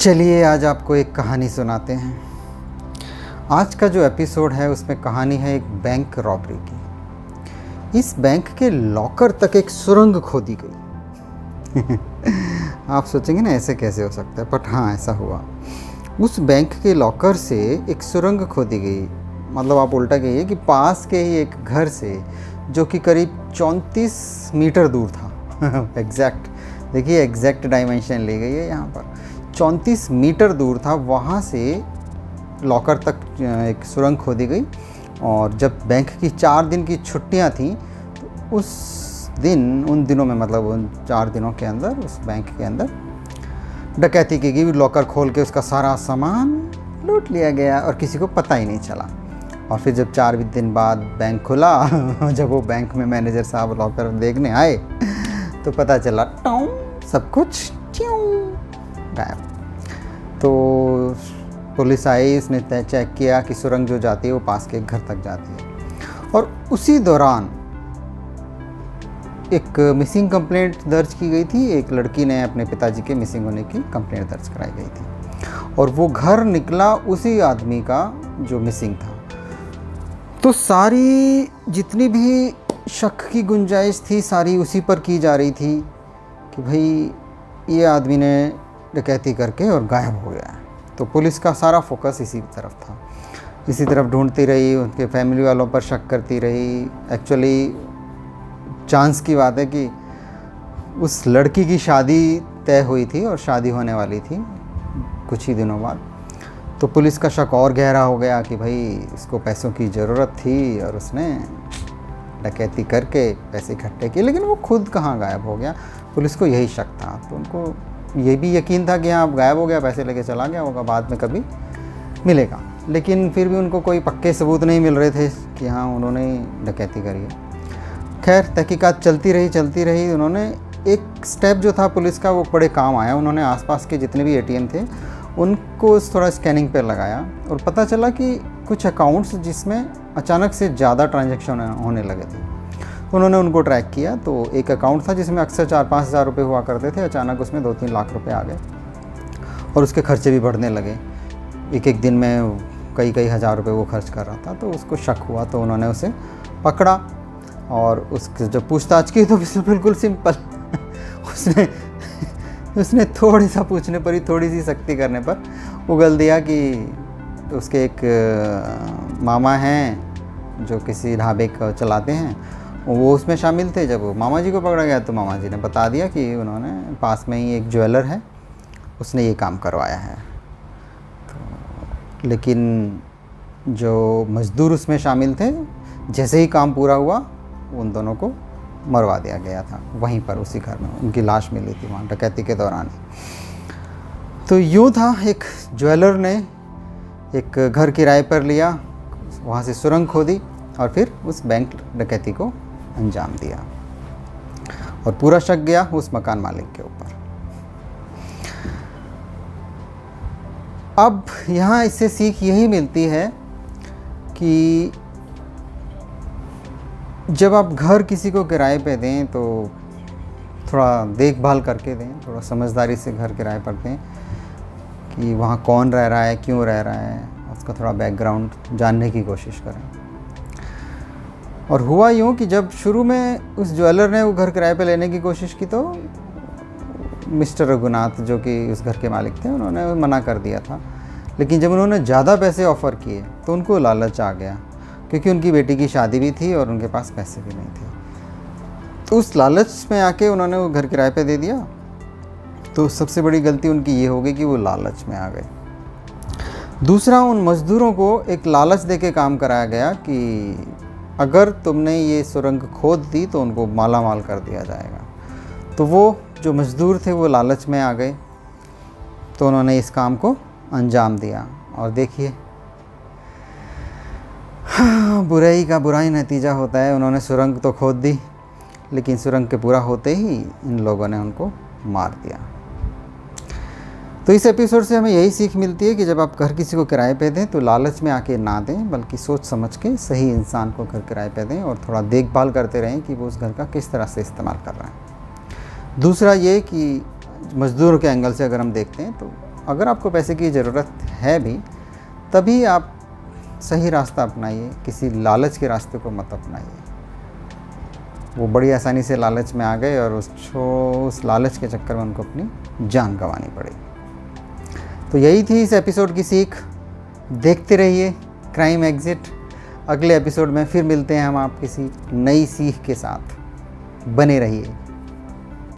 चलिए आज आपको एक कहानी सुनाते हैं। आज का जो एपिसोड है उसमें कहानी है एक बैंक रॉबरी की। इस बैंक के लॉकर तक एक सुरंग खोदी गई। आप सोचेंगे ना ऐसे कैसे हो सकता है, बट हाँ ऐसा हुआ। उस बैंक के लॉकर से एक सुरंग खोदी गई। मतलब आप उल्टा कहिए कि पास के ही एक घर से, जो कि करीब 34 मीटर दूर था। एग्जैक्ट देखिए, एग्जैक्ट डायमेंशन ली गई है यहाँ पर। 34 मीटर दूर था, वहाँ से लॉकर तक एक सुरंग खोदी गई। और जब बैंक की 4 दिन की छुट्टियाँ थीं तो उन दिनों में, मतलब उन 4 दिनों के अंदर उस बैंक के अंदर डकैती की गई। लॉकर खोल के उसका सारा सामान लूट लिया गया और किसी को पता ही नहीं चला। और फिर जब 4 दिन बाद बैंक खुला, जब वो बैंक में मैनेजर साहब लॉकर देखने आए तो पता चला सब कुछ गायब। तो पुलिस आई, उसने चेक किया कि सुरंग जो जाती है वो पास के घर तक जाती है। और उसी दौरान एक मिसिंग कंप्लेंट दर्ज की गई थी। एक लड़की ने अपने पिताजी के मिसिंग होने की कंप्लेंट दर्ज कराई गई थी और वो घर निकला उसी आदमी का जो मिसिंग था। तो सारी जितनी भी शक की गुंजाइश थी सारी उसी पर की जा रही थी कि भाई ये आदमी ने डकैती करके और गायब हो गया है। तो पुलिस का सारा फोकस इसी तरफ था, इसी तरफ ढूंढती रही, उनके फैमिली वालों पर शक करती रही। एक्चुअली चांस की बात है कि उस लड़की की शादी तय हुई थी और शादी होने वाली थी कुछ ही दिनों बाद। तो पुलिस का शक और गहरा हो गया कि भाई इसको पैसों की ज़रूरत थी और उसने डकैती करके पैसे इकट्ठे किए, लेकिन वो खुद कहाँ गायब हो गया। पुलिस को यही शक था। तो उनको ये भी यकीन था कि हाँ अब गायब हो गया, पैसे लेके चला गया होगा, बाद में कभी मिलेगा। लेकिन फिर भी उनको कोई पक्के सबूत नहीं मिल रहे थे कि हाँ उन्होंने डकैती करी है। खैर तहकीकात चलती रही। उन्होंने एक स्टेप जो था पुलिस का वो बड़े काम आया। उन्होंने आसपास के जितने भी ATM थे उनको थोड़ा स्कैनिंग पे लगाया और पता चला कि कुछ अकाउंट्स जिसमें अचानक से ज़्यादा ट्रांजैक्शन होने लगे थे। उन्होंने उनको ट्रैक किया। तो एक अकाउंट था जिसमें अक्सर 4-5 हज़ार रुपये हुआ करते थे, अचानक उसमें 2-3 लाख रुपए आ गए और उसके खर्चे भी बढ़ने लगे। एक दिन में कई हज़ार रुपये वो खर्च कर रहा था। तो उसको शक हुआ तो उन्होंने उसे पकड़ा और उसके जब पूछताछ की तो बिल्कुल सिंपल। उसने थोड़ी सा पूछने पर ही, थोड़ी सी सख्ती करने पर उगल दिया कि उसके एक मामा हैं जो किसी ढाबे को चलाते हैं, वो उसमें शामिल थे। जब वो मामा जी को पकड़ा गया तो मामा जी ने बता दिया कि उन्होंने पास में ही एक ज्वेलर है, उसने ये काम करवाया है। तो लेकिन जो मज़दूर उसमें शामिल थे, जैसे ही काम पूरा हुआ उन दोनों को मरवा दिया गया था वहीं पर, उसी घर में। उनकी लाश मिली थी वहाँ डकैती के दौरान। तो यूँ था, एक ज्वेलर ने एक घर किराए पर लिया, वहाँ से सुरंग खोदी और फिर उस बैंक डकैती को अंजाम दिया और पूरा शक गया उस मकान मालिक के ऊपर। अब यहाँ इससे सीख यही मिलती है कि जब आप घर किसी को किराए पे दें तो थोड़ा देखभाल करके दें, थोड़ा समझदारी से घर किराए पर दें कि वहाँ कौन रह रहा है, क्यों रह रहा है, उसका थोड़ा बैकग्राउंड जानने की कोशिश करें। और हुआ यूँ कि जब शुरू में उस ज्वेलर ने वो घर किराए पे लेने की कोशिश की तो मिस्टर रघुनाथ जो कि उस घर के मालिक थे उन्होंने मना कर दिया था। लेकिन जब उन्होंने ज़्यादा पैसे ऑफ़र किए तो उनको लालच आ गया, क्योंकि उनकी बेटी की शादी भी थी और उनके पास पैसे भी नहीं थे। तो उस लालच में आके उन्होंने वो घर किराए पे दे दिया। तो सबसे बड़ी गलती उनकी ये हो गई कि वो लालच में आ गए। दूसरा, उन मज़दूरों को एक लालच देके काम कराया गया कि अगर तुमने ये सुरंग खोद दी तो उनको माला माल कर दिया जाएगा। तो वो जो मज़दूर थे वो लालच में आ गए, तो उन्होंने इस काम को अंजाम दिया। और देखिए बुराई का बुरा ही नतीजा होता है। उन्होंने सुरंग तो खोद दी, लेकिन सुरंग के पूरा होते ही इन लोगों ने उनको मार दिया। तो इस एपिसोड से हमें यही सीख मिलती है कि जब आप घर किसी को किराए पे दें तो लालच में आके ना दें, बल्कि सोच समझ के सही इंसान को घर किराए पे दें और थोड़ा देखभाल करते रहें कि वो उस घर का किस तरह से इस्तेमाल कर रहा है। दूसरा ये कि मज़दूरों के एंगल से अगर हम देखते हैं तो अगर आपको पैसे की ज़रूरत है भी, तभी आप सही रास्ता अपनाइए, किसी लालच के रास्ते को मत अपनाइए। वो बड़ी आसानी से लालच में आ गए और उस लालच के चक्कर में उनको अपनी जान गंवानी पड़ी। तो यही थी इस एपिसोड की सीख। देखते रहिए क्राइम एग्जिट। अगले एपिसोड में फिर मिलते हैं हम आप किसी नई सीख के साथ। बने रहिए।